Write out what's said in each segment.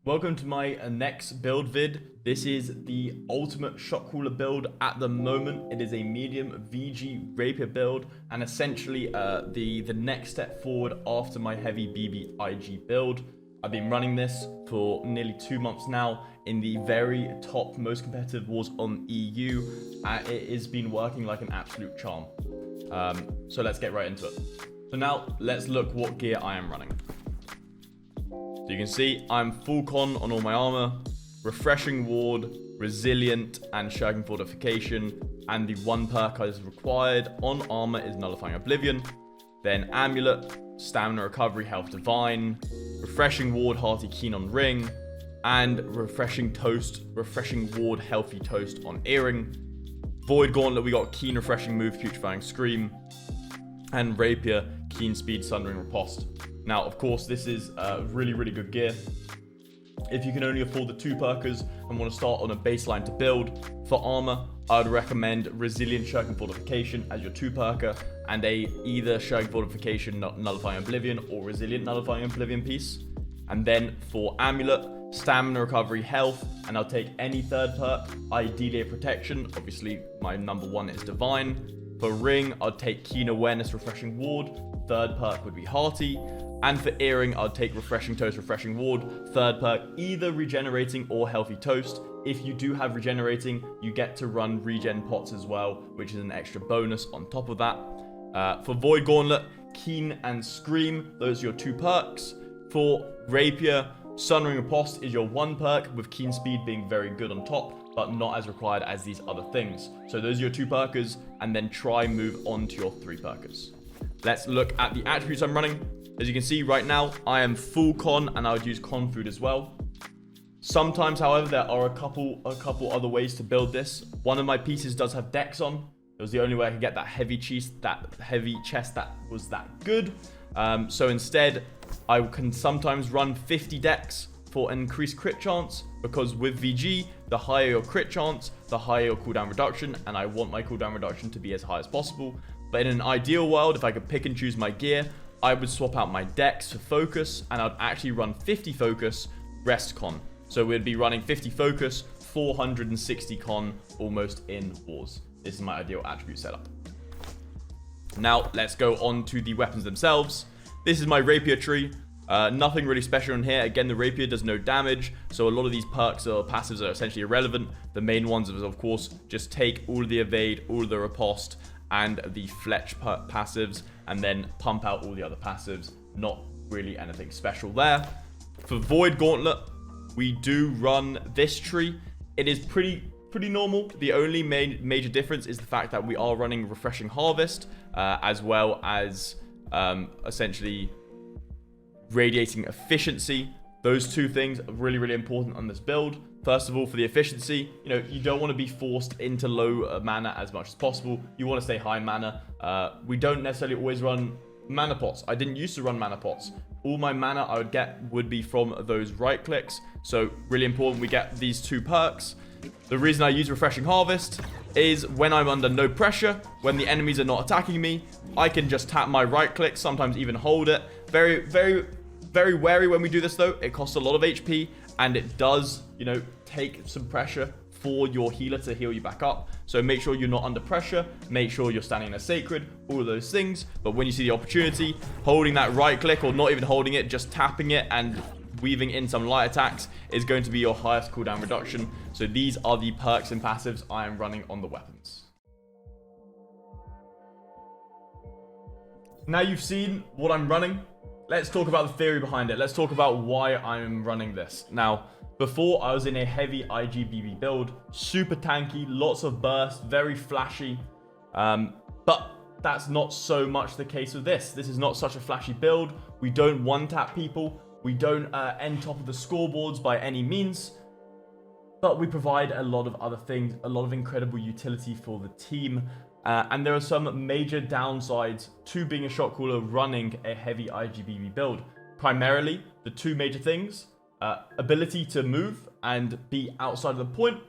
Welcome to my next build vid. This is the ultimate Shotcaller build at the moment. It is a medium VG Rapier build and essentially the next step forward after my heavy BB-IG build. I've been running this for nearly 2 months now in the very top most competitive wars on EU. It has been working like an absolute charm. So let's get right into it. So now let's look what gear I am running. So you can see I'm full con on all my armor, refreshing ward, resilient, and shirking fortification. And the one perk that is required on armor is nullifying oblivion. Then amulet, stamina recovery, health divine, refreshing ward, hearty keen on ring, and refreshing toast, refreshing ward, healthy toast on earring. Void gauntlet, we got keen refreshing move, putrefying scream, and rapier, keen speed, sundering riposte. Now, of course, this is really good gear. If you can only afford the 2 perkers and want to start on a baseline to build, for armor, I would recommend Resilient Shirking Fortification as your 2 perker and either Shirking Fortification Nullifying Oblivion or Resilient Nullifying Oblivion piece. And then for amulet, Stamina Recovery Health, and I'll take any 3rd perk, ideally a protection. Obviously, my number 1 is Divine. For ring, I'd take Keen Awareness, Refreshing Ward. 3rd perk would be Hearty. And for earring, I'd take Refreshing Toast, Refreshing Ward. 3rd perk, either Regenerating or Healthy Toast. If you do have Regenerating, you get to run regen pots as well, which is an extra bonus on top of that. For Void Gauntlet, Keen and Scream, those are your 2 perks. For Rapier, Sunring Riposte is your 1 perk, with Keen Speed being very good on top, but not as required as these other things. So those are your 2 perkers, and then try move on to your 3 perkers. Let's look at the attributes I'm running. As you can see right now, I am full con, and I would use con food as well. Sometimes, however, there are a couple other ways to build this. One of my pieces does have dex on. It was the only way I could get that heavy chest that was that good. So instead, I can sometimes run 50 dex for an increased crit chance, because with VG, the higher your crit chance, the higher your cooldown reduction, and I want my cooldown reduction to be as high as possible. But in an ideal world, if I could pick and choose my gear, I would swap out my dex for focus, and I'd actually run 50 focus, rest con. So we'd be running 50 focus, 460 con, almost in wars. This is my ideal attribute setup. Now, let's go on to the weapons themselves. This is my rapier tree. Nothing really special in here. Again, the rapier does no damage, so a lot of these perks or passives are essentially irrelevant. The main ones is, of course, just take all of the evade, all of the riposte, and the fletch passives, and then pump out all the other passives. Not really anything special there. For Void Gauntlet, we do run this tree. It is pretty normal. The only major difference is the fact that we are running Refreshing Harvest, as well as essentially Radiating Efficiency. Those 2 things are really important on this build. First of all, for the efficiency, you don't want to be forced into low mana as much as possible. You want to stay high mana. We don't necessarily always run mana pots. I didn't used to run mana pots. All my mana I would get would be from those right clicks. So really important we get these 2 perks. The reason I use Refreshing Harvest is when I'm under no pressure, when the enemies are not attacking me, I can just tap my right click, sometimes even hold it. Very wary when we do this though. It costs a lot of HP, and it does, take some pressure for your healer to heal you back up. So make sure you're not under pressure, make sure you're standing in a sacred, all of those things. But when you see the opportunity, holding that right click, or not even holding it, just tapping it and weaving in some light attacks is going to be your highest cooldown reduction. So these are the perks and passives I am running on the weapons. Now you've seen what I'm running. Let's talk about the theory behind it. Let's talk about why I'm running this. Now, before I was in a heavy IGBB build, super tanky, lots of burst, very flashy. But that's not so much the case with this. This is not such a flashy build. We don't one-tap people. We don't end top of the scoreboards by any means. But we provide a lot of other things, a lot of incredible utility for the team. And there are some major downsides to being a Shotcaller running a heavy IGBB build. Primarily, the 2 major things, ability to move and be outside of the point,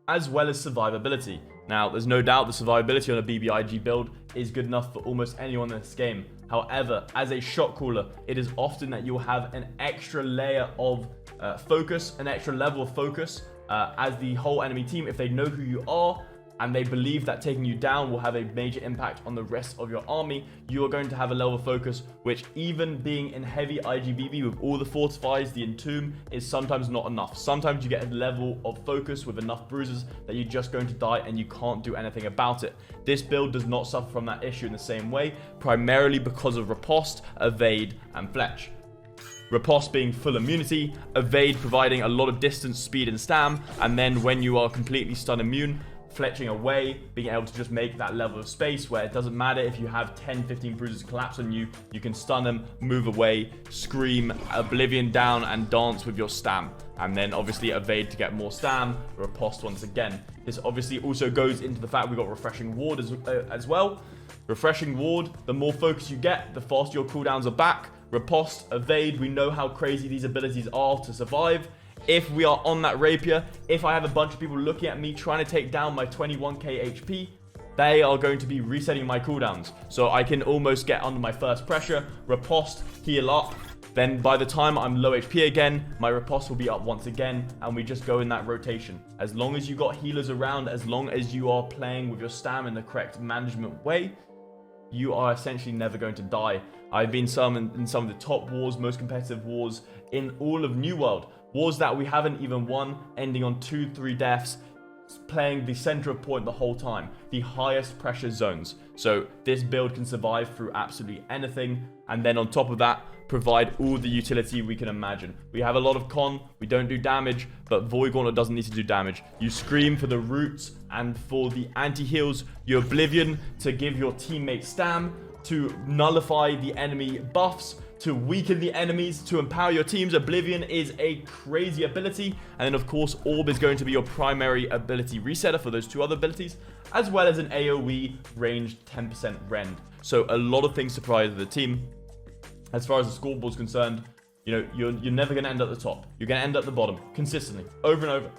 as well as survivability. Now, there's no doubt the survivability on a BB-IG build is good enough for almost anyone in this game. However, as a Shotcaller, it is often that you'll have an extra layer of focus, an extra level of focus as the whole enemy team. If they know who you are and they believe that taking you down will have a major impact on the rest of your army, you are going to have a level of focus, which even being in heavy IGVB with all the fortifies, the entomb, is sometimes not enough. Sometimes you get a level of focus with enough bruises that you're just going to die and you can't do anything about it. This build does not suffer from that issue in the same way, primarily because of riposte, evade, and fletch. Riposte being full immunity, evade providing a lot of distance, speed, and stam, and then when you are completely stun immune, fletching away, being able to just make that level of space where it doesn't matter if you have 10-15 bruises collapse on you, you can stun them, move away, scream, oblivion down, and dance with your stam. And then obviously evade to get more stam, riposte once again. This obviously also goes into the fact we got refreshing ward as well. Refreshing ward, the more focus you get, the faster your cooldowns are back. Riposte, evade, we know how crazy these abilities are to survive. If we are on that rapier, if I have a bunch of people looking at me trying to take down my 21k HP, they are going to be resetting my cooldowns. So I can almost get under my first pressure, riposte, heal up. Then by the time I'm low HP again, my riposte will be up once again, and we just go in that rotation. As long as you got healers around, as long as you are playing with your stam in the correct management way, you are essentially never going to die. I've been in some of the top wars, most competitive wars in all of New World. Wars that we haven't even won, ending on 2-3 deaths, playing the center of point the whole time, the highest pressure zones. So this build can survive through absolutely anything, and then on top of that, provide all the utility we can imagine. We have a lot of con, we don't do damage, but Void Gauntlet doesn't need to do damage. You scream for the roots and for the anti-heals, you Oblivion to give your teammates stam, to nullify the enemy buffs, to weaken the enemies, to empower your teams. Oblivion is a crazy ability. And then of course, Orb is going to be your primary ability resetter for those two other abilities, as well as an AoE ranged 10% rend. So a lot of things to provide the team. As far as the scoreboard is concerned, you know, you're never going to end at the top. You're going to end at the bottom consistently, over and over.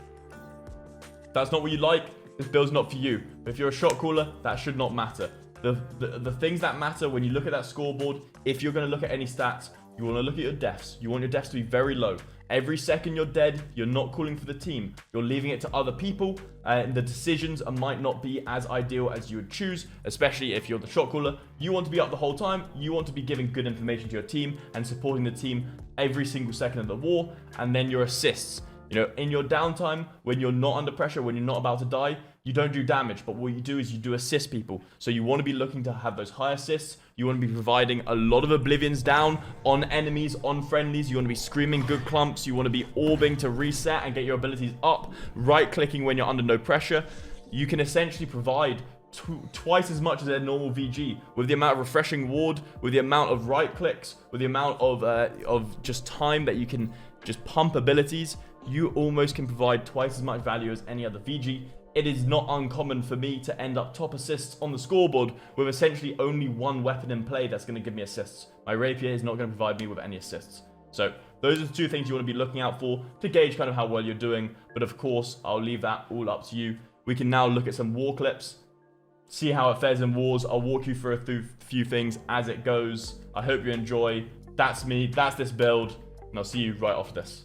If that's not what you like, this build's not for you. But if you're a shot caller, that should not matter. The things that matter when you look at that scoreboard, if you're going to look at any stats, you want to look at your deaths. You want your deaths to be very low. Every second you're dead, you're not calling for the team. You're leaving it to other people, and the decisions might not be as ideal as you would choose, especially if you're the shot caller. You want to be up the whole time. You want to be giving good information to your team and supporting the team every single second of the war. And then your assists. You know, in your downtime, when you're not under pressure, when you're not about to die, you don't do damage, but what you do is you do assist people. So you want to be looking to have those high assists. You want to be providing a lot of oblivions down on enemies, on friendlies. You want to be screaming good clumps. You want to be orbing to reset and get your abilities up. Right-clicking when you're under no pressure. You can essentially provide twice as much as a normal VG with the amount of refreshing ward, with the amount of right clicks, with the amount of just time that you can just pump abilities. You almost can provide twice as much value as any other VG. It is not uncommon for me to end up top assists on the scoreboard with essentially only one weapon in play that's going to give me assists. My rapier is not going to provide me with any assists. So those are the two things you want to be looking out for to gauge kind of how well you're doing. But of course, I'll leave that all up to you. We can now look at some war clips, see how it fares in wars. I'll walk you through a few things as it goes. I hope you enjoy. That's me. That's this build. And I'll see you right after this.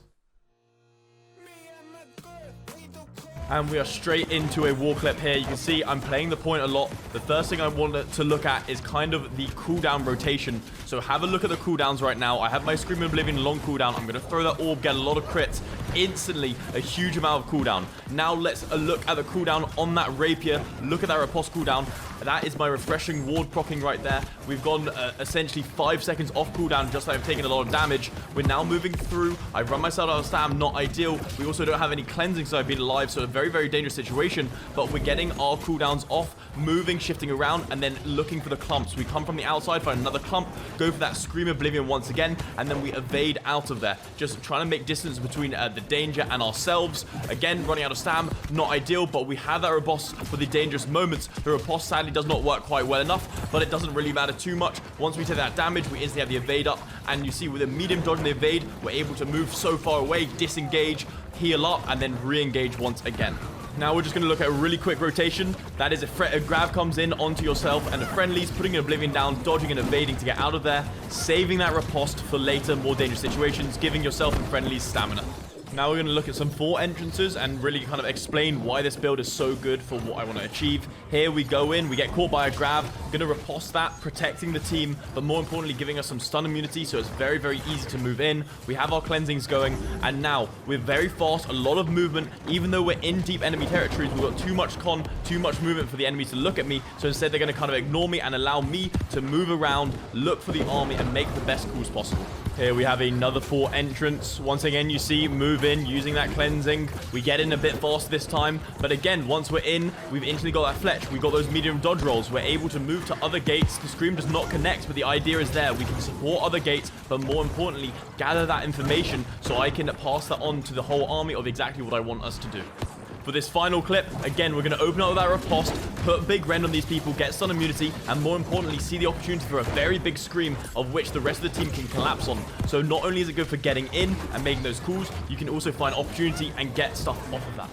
And we are straight into a war clip here. You can see I'm playing the point a lot. The first thing I want to look at is kind of the cooldown rotation. So have a look at the cooldowns right now. I have my Screaming Oblivion long cooldown. I'm going to throw that orb, get a lot of crits. Instantly, a huge amount of cooldown. Now let's look at the cooldown on that rapier. Look at that riposte cooldown. That is my refreshing ward proccing right there. We've gone essentially 5 seconds off cooldown, just like I've taken a lot of damage. We're now moving through. I've run myself out of stam, not ideal. We also don't have any cleansing, so I've been alive, so a very, very dangerous situation. But we're getting our cooldowns off, moving, shifting around, and then looking for the clumps. We come from the outside, find another clump, go for that Scream Oblivion once again, and then we evade out of there. Just trying to make distance between the danger and ourselves. Again, running out of stam, not ideal, but we have that riposte for the dangerous moments. The riposte sadly does not work quite well enough, but it doesn't really matter too much. Once we take that damage, we instantly have the evade up, and you see with a medium dodge and the evade, we're able to move so far away, disengage, heal up, and then re-engage once again. Now we're just going to look at a really quick rotation. That is a grab comes in onto yourself and the friendlies, putting an Oblivion down, dodging and evading to get out of there, saving that riposte for later, more dangerous situations, giving yourself and friendlies stamina. Now we're going to look at some fort entrances and really kind of explain why this build is so good for what I want to achieve. Here we go in, we get caught by a grab, going to riposte that, protecting the team, but more importantly giving us some stun immunity, so it's very, very easy to move in. We have our cleansings going, and now we're very fast, a lot of movement. Even though we're in deep enemy territories, we've got too much con, too much movement for the enemies to look at me, so instead they're going to kind of ignore me and allow me to move around, look for the army, and make the best calls possible. Here we have another fort entrance. Once again, you see, move in, using that cleansing. We get in a bit fast this time. But again, once we're in, we've instantly got that fletch. We've got those medium dodge rolls. We're able to move to other gates. The scream does not connect, but the idea is there. We can support other gates, but more importantly, gather that information so I can pass that on to the whole army of exactly what I want us to do. For this final clip, again, we're going to open up with our riposte, put big rend on these people, get stun immunity, and more importantly, see the opportunity for a very big scream of which the rest of the team can collapse on. So not only is it good for getting in and making those calls, you can also find opportunity and get stuff off of that.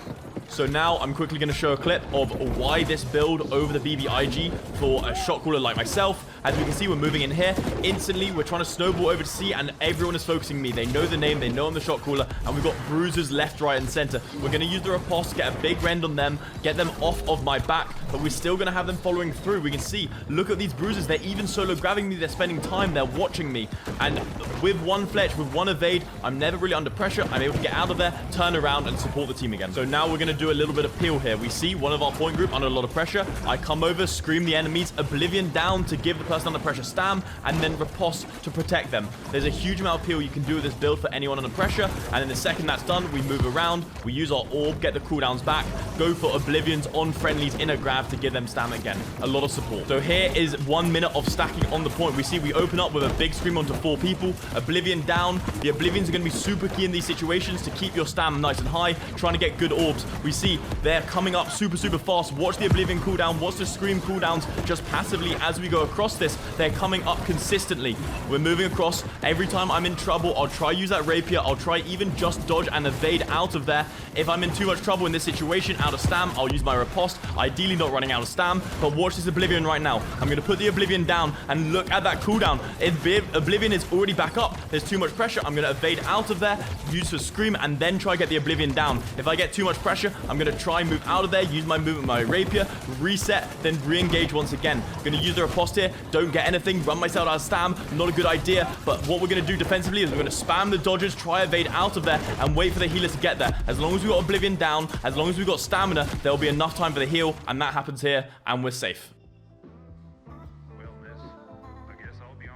So now I'm quickly going to show a clip of why this build over the BBIG for a shot caller like myself. As we can see, we're moving in here. Instantly, we're trying to snowball over to C, and everyone is focusing me. They know the name, they know I'm the shot caller, and we've got bruisers left, right, and center. We're going to use the riposte, get a big rend on them, get them off of my back, but we're still going to have them following through. We can see, look at these bruisers. They're even solo grabbing me. They're spending time. They're watching me. And with one fletch, with one evade, I'm never really under pressure. I'm able to get out of there, turn around, and support the team again. So now we're going to do a little bit of peel here. We see one of our point group under a lot of pressure. I come over, scream the enemies, Oblivion down to give the person under pressure stam, and then riposte to protect them. There's a huge amount of peel you can do with this build for anyone under pressure, and then the second that's done, we move around, we use our orb, get the cooldowns back, go for Oblivions on friendlies in a grab to give them stam again. A lot of support. So here is 1 minute of stacking on the point. We see we open up with a big scream onto 4 people, Oblivion down. The Oblivions are going to be super key in these situations to keep your stam nice and high, trying to get good orbs. We see they're coming up super fast. Watch the Oblivion cooldown, watch the scream cooldowns just passively as we go across this. They're coming up consistently. We're moving across. Every time I'm in trouble, I'll try use that rapier. I'll try even just dodge and evade out of there. If I'm in too much trouble in this situation, out of stam, I'll use my riposte. Ideally not running out of stam, but watch this Oblivion right now. I'm going to put the Oblivion down and look at that cooldown. If Oblivion is already back up, there's too much pressure. I'm going to evade out of there, use the scream, and then try get the Oblivion down. If I get too much pressure, I'm going to try move out of there, use my movement, my rapier, reset, then re-engage once again. I'm going to use the riposte here. Don't get anything, run myself out of stam. Not a good idea, but what we're going to do defensively is we're going to spam the dodges, try evade out of there, and wait for the healer to get there. As long as we got Oblivion down, as long as we got stamina, there'll be enough time for the heal, and that happens here, and we're safe.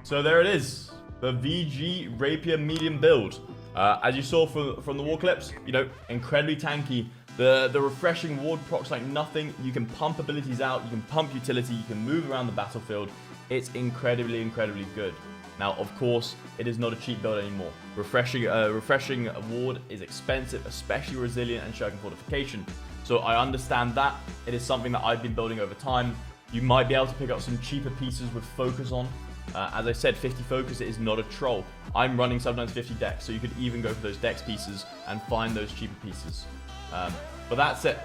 So there it is, the VG Rapier medium build. As you saw from the war clips, you know, incredibly tanky. The refreshing ward procs like nothing. You can pump abilities out, you can pump utility, you can move around the battlefield. It's incredibly good. Now, of course, it is not a cheap build anymore. Refreshing ward is expensive, especially resilient and shuriken fortification. So I understand that. It is something that I've been building over time. You might be able to pick up some cheaper pieces with focus on. As I said, 50 focus is not a troll. I'm running sometimes 50 decks, so you could even go for those dex pieces and find those cheaper pieces. But that's it.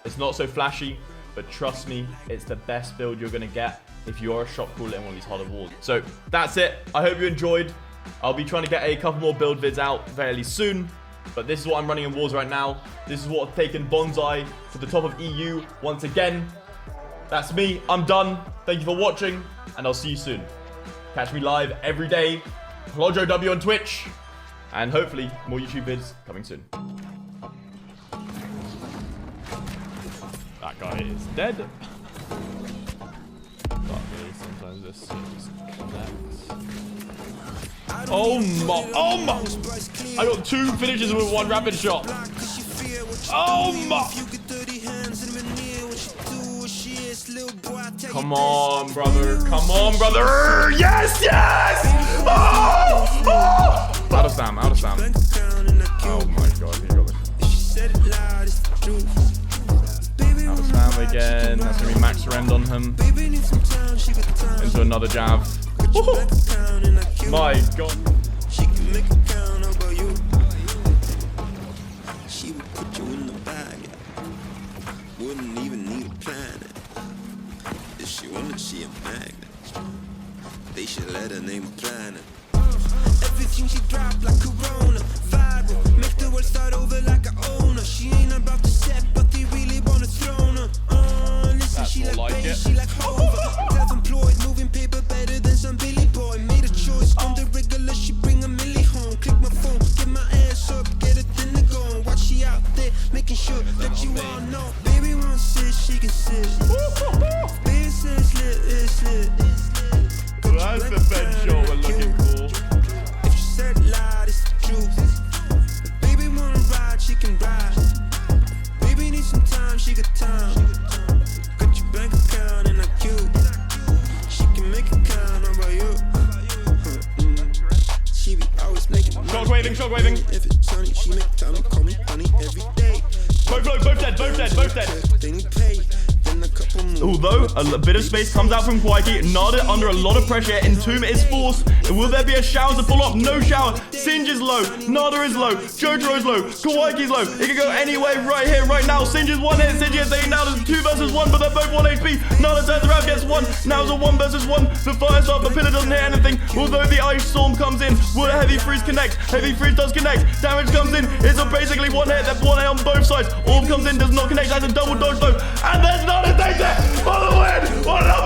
It's not so flashy, but trust me, it's the best build you're going to get if you're a shot caller in one of these harder wars. So that's it. I hope you enjoyed. I'll be trying to get a couple more build vids out fairly soon, but this is what I'm running in wars right now. This is what I've taken Bonsai to the top of EU once again. That's me. I'm done. Thank you for watching, and I'll see you soon. Catch me live every day. Plojo W on Twitch, and hopefully more YouTube vids coming soon. That guy is dead. But really, sometimes this just connects. Oh my! I got 2 finishes with 1 rapid shot. Oh my! Come on, brother. Come on, brother. Yes, yes! Oh! Oh! Out of Sam, out of Sam. Oh my god, he got it. Out of Sam again. That's gonna be max rend on him. Into another jab. Oh! My god. She would put you in the bag. Wouldn't even need a planet. If she wanted, she a magnet. They should let her name a planet. Everything she dropped like Corona, viral, make the world start over. Both dead, both dead. Then you pay, then a couple more. Although a bit of space comes out from Kwikey, Nada under a lot of pressure. Entomb is forced. Will there be a shower to follow up? No shower. Singe is low. Nada is low. Jotaro is low. Kwikey's low. It can go anyway right here, right now. Singe is one hit. Singe gets 8 now. There's 2 versus 1, but they're both 1 HP. Nada turns around, gets 1. Now it's a 1 versus 1. The fire start, but Pillar doesn't hit anything. Although the ice storm comes in, will the heavy freeze connect? Heavy freeze does connect. Damage comes in. It's a basically 1 hit. That's 1 hit on both sides. Orb comes in, does not connect. That's a double dodge though. And there's not a take there for the win. What a